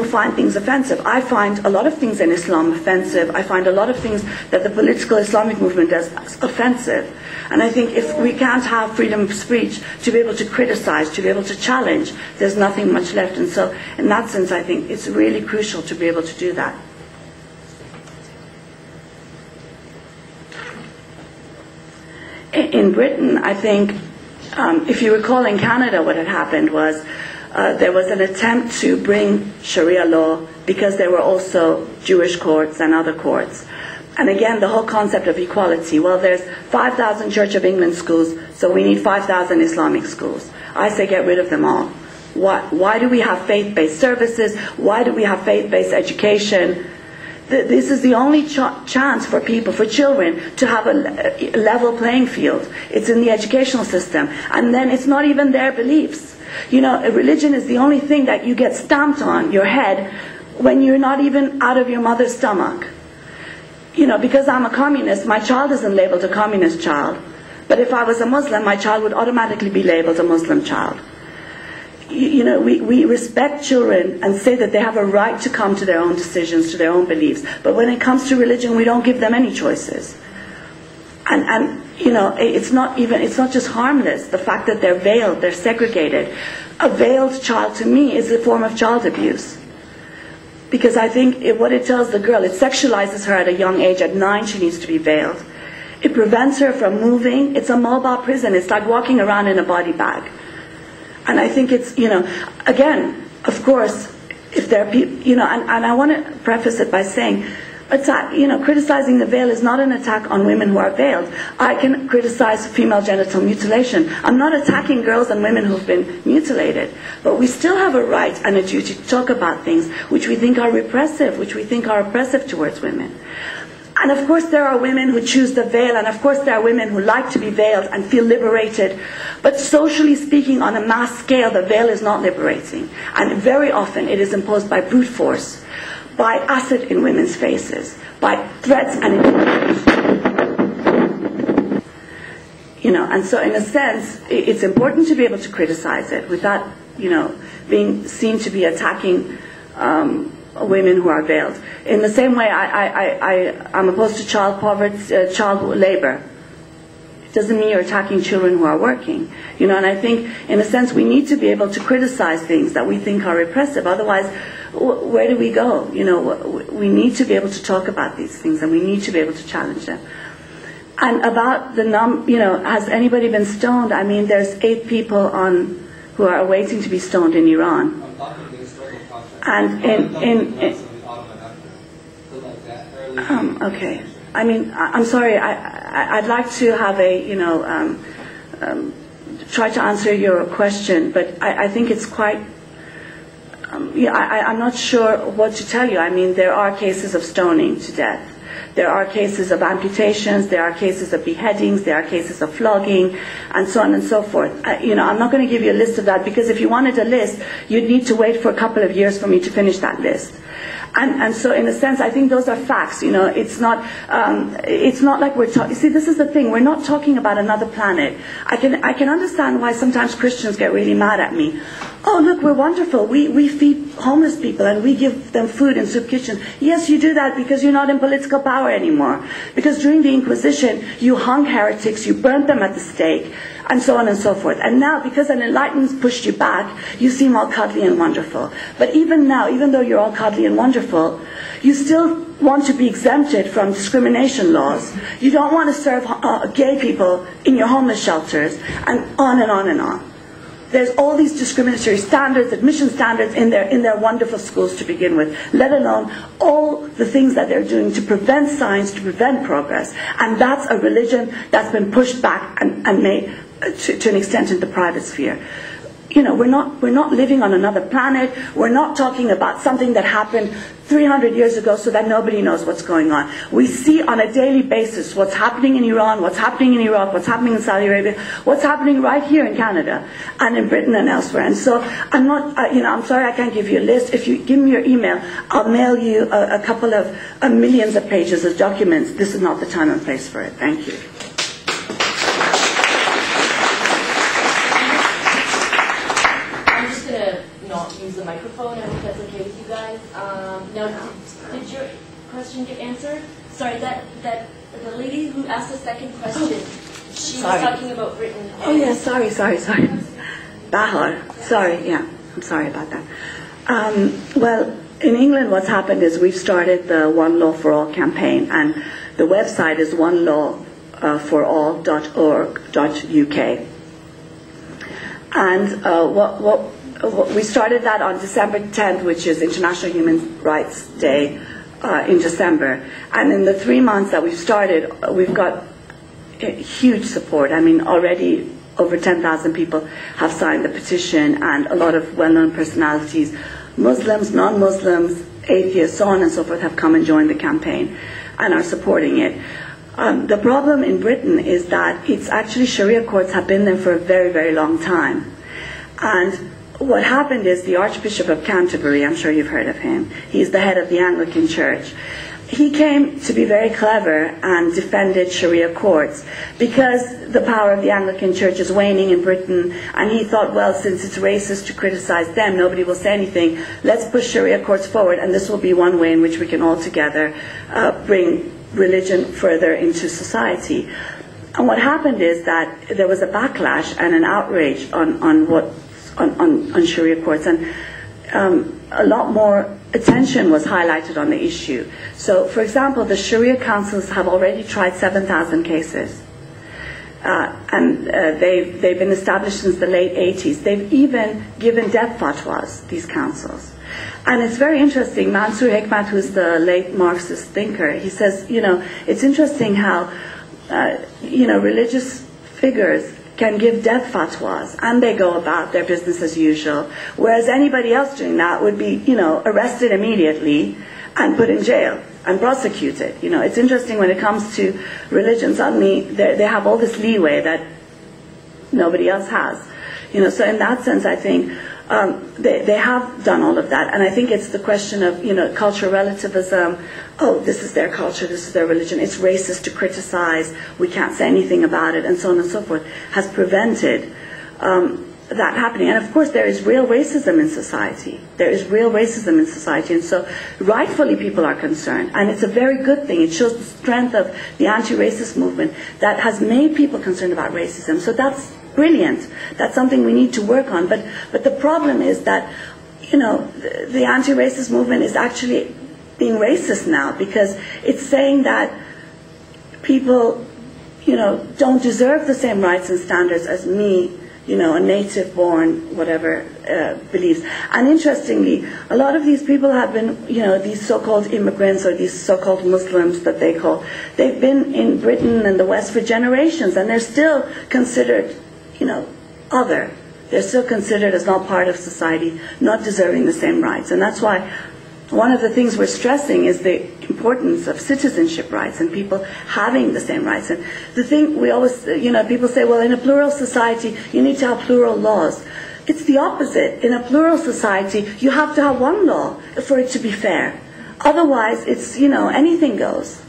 find things offensive. I find a lot of things in Islam offensive. I find a lot of things that the political Islamic movement does offensive. And I think if we can't have freedom of speech to be able to criticize, to be able to challenge, there's nothing much left. And so in that sense, I think it's really crucial to be able to do that. In Britain, I think, if you recall in Canada, what had happened was there was an attempt to bring Sharia law because there were also Jewish courts and other courts. And again, the whole concept of equality. Well, there's 5,000 Church of England schools, so we need 5,000 Islamic schools. I say get rid of them all. Why do we have faith-based services? Why do we have faith-based education? This is the only chance for people, for children, to have a level playing field. It's in the educational system. And then it's not even their beliefs. You know, religion is the only thing that you get stamped on your head when you're not even out of your mother's stomach. You know, because I'm a communist, my child isn't labeled a communist child. But if I was a Muslim, my child would automatically be labeled a Muslim child. You know, we respect children and say that they have a right to come to their own decisions, to their own beliefs. But when it comes to religion, we don't give them any choices. And you know, it's not just harmless. The fact that they're veiled, they're segregated. A veiled child, to me, is a form of child abuse. Because I think what it tells the girl, it sexualizes her at a young age. At 9, she needs to be veiled. It prevents her from moving. It's a mobile prison. It's like walking around in a body bag. And I think it's, you know, again, of course, if there are people, you know, and I want to preface it by saying, you know, criticizing the veil is not an attack on women who are veiled. I can criticize female genital mutilation. I'm not attacking girls and women who've been mutilated. But we still have a right and a duty to talk about things which we think are repressive, which we think are oppressive towards women. And of course there are women who choose the veil, and of course there are women who like to be veiled and feel liberated. But socially speaking, on a mass scale, the veil is not liberating. And very often it is imposed by brute force, by acid in women's faces, by threats and intimidation. You know, and so in a sense, it's important to be able to criticize it without, you know, being seen to be attacking women who are veiled. In the same way, I'm opposed to child poverty, child labor. It doesn't mean you're attacking children who are working. You know, and I think, in a sense, we need to be able to criticize things that we think are repressive. Otherwise, where do we go? You know, we need to be able to talk about these things, and we need to be able to challenge them. And about the you know, has anybody been stoned? I mean, there's 8 people who are waiting to be stoned in Iran. And okay. I mean, I'm sorry. I'd like to have a, you know, try to answer your question, but I think it's quite. Yeah, I'm not sure what to tell you. I mean, there are cases of stoning to death. There are cases of amputations, there are cases of beheadings, there are cases of flogging, and so on and so forth. You know, I'm not going to give you a list of that, because if you wanted a list, you'd need to wait for a couple of years for me to finish that list. And so in a sense, I think those are facts. You know, it's not like we're talking. See, this is the thing. We're not talking about another planet. I can understand why sometimes Christians get really mad at me. Oh, look, we're wonderful. We feed homeless people and we give them food in soup kitchens. Yes, you do that because you're not in political power anymore. Because during the Inquisition, you hung heretics, you burnt them at the stake, and so on and so forth. And now, because an enlightenment pushed you back, you seem all cuddly and wonderful. But even now, even though you're all cuddly and wonderful, you still want to be exempted from discrimination laws. You don't want to serve gay people in your homeless shelters, and on and on and on. There's all these discriminatory standards, admission standards in their wonderful schools to begin with, let alone all the things that they're doing to prevent science, to prevent progress. And that's a religion that's been pushed back and made to an extent in the private sphere. You know, we're not living on another planet. We're not talking about something that happened 300 years ago so that nobody knows what's going on. We see on a daily basis what's happening in Iran, what's happening in Iraq, what's happening in Saudi Arabia, what's happening right here in Canada and in Britain and elsewhere. And so I'm not, you know, I'm sorry I can't give you a list. If you give me your email, I'll mail you a couple of millions of pages of documents. This is not the time and place for it. Thank you. Not use the microphone. I hope that's okay with you guys. life. Now, did your question get answered? Sorry, that the lady who asked the second question, she was talking about Britain. Oh yeah, sorry. Bahar. Sorry, yeah, I'm sorry about that. Well, in England what's happened is we've started the One Law for All campaign, and the website is onelawforall.org.uk. And what we started that on December 10th, which is International Human Rights Day in December. And in the 3 months that we've started, we've got huge support. I mean, already over 10,000 people have signed the petition, and a lot of well-known personalities, Muslims, non-Muslims, atheists, so on and so forth, have come and joined the campaign and are supporting it. The problem in Britain is that it's actually Sharia courts have been there for a very, very long time. And what happened is the Archbishop of Canterbury, I'm sure you've heard of him, he's the head of the Anglican Church. He came to be very clever and defended Sharia courts because the power of the Anglican Church is waning in Britain, and he thought, well, since it's racist to criticize them, nobody will say anything, let's push Sharia courts forward, and this will be one way in which we can all together bring religion further into society. And what happened is that there was a backlash and an outrage on Sharia courts, and a lot more attention was highlighted on the issue. So, for example, the Sharia councils have already tried 7,000 cases, and they've been established since the late 80s. They've even given death fatwas, these councils. And it's very interesting. Mansour Hekmat, who's the late Marxist thinker, he says, it's interesting how, religious figures can give death fatwas and they go about their business as usual, whereas anybody else doing that would be, arrested immediately and put in jail and prosecuted. It's interesting when it comes to religion, suddenly they have all this leeway that nobody else has. So in that sense, I think they have done all of that, and I think it's the question of cultural relativism. Oh, this is their culture, this is their religion, it's racist to criticize, we can't say anything about it, and so on and so forth, has prevented that happening. And of course there is real racism in society. And so rightfully people are concerned, and it's a very good thing. It shows the strength of the anti-racist movement that has made people concerned about racism. So that's brilliant. That's something we need to work on. But the problem is that, the anti-racist movement is actually being racist now, because it's saying that people, don't deserve the same rights and standards as me, a native-born, whatever, beliefs. And interestingly, a lot of these people have been, these so-called immigrants or these so-called Muslims that they call, they've been in Britain and the West for generations, and they're still considered other. They're still considered as not part of society, not deserving the same rights. And that's why one of the things we're stressing is the importance of citizenship rights and people having the same rights. And the thing we always, people say, well, in a plural society, you need to have plural laws. It's the opposite. In a plural society, you have to have one law for it to be fair. Otherwise, it's, anything goes.